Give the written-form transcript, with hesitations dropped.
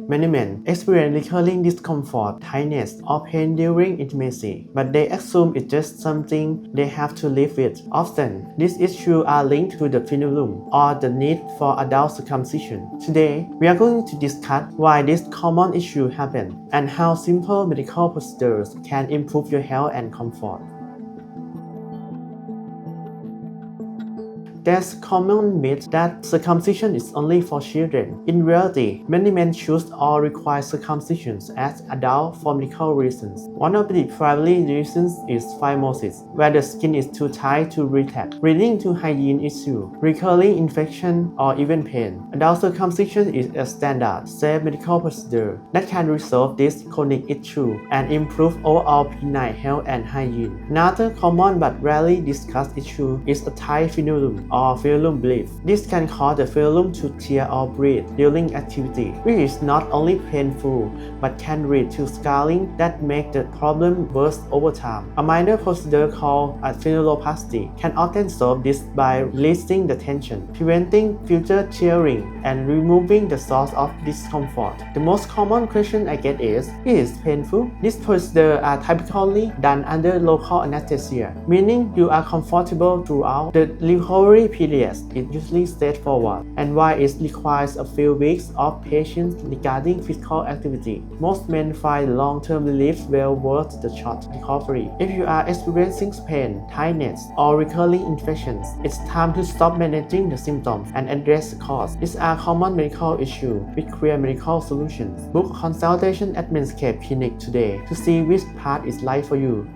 Many men experience recurring discomfort, tightness, or pain during intimacy, but they assume it's just something they have to live with. Often, these issues are linked to the frenulum or the need for adult circumcision. Today, we are going to discuss why this common issue happens and how simple medical procedures can improve your health and comfort. There's a common myth that circumcision is only for children. In reality, many men choose or require circumcisions as adults for medical reasons. One of the primary reasons is phimosis, where the skin is too tight to retract, leading to hygiene issues, recurring infection, or even pain. Adult circumcision is a standard, safe medical procedure that can resolve this chronic issue and improve overall penile health and hygiene. Another common but rarely discussed issue is a tight frenulum or frenulum bleed. This can cause the frenulum to tear or bleed during activity, which is not only painful but can lead to scarring that makes the problem worse over time. A minor procedure called a frenuloplasty can often solve this by releasing the tension, preventing future tearing, and removing the source of discomfort. The most common question I get is it painful? These procedures are typically done under local anesthesia, meaning you are comfortable throughout. The recovery period is usually straightforward, and while it requires a few weeks of patience regarding physical activity, most men find long-term relief well worth the short recovery. If you are experiencing pain, tightness, or recurring infections, it's time to stop managing the symptoms and address the cause. These are common medical issues with clear medical solutions. Book a consultation at Manscaped Clinic today to see which path is right for you.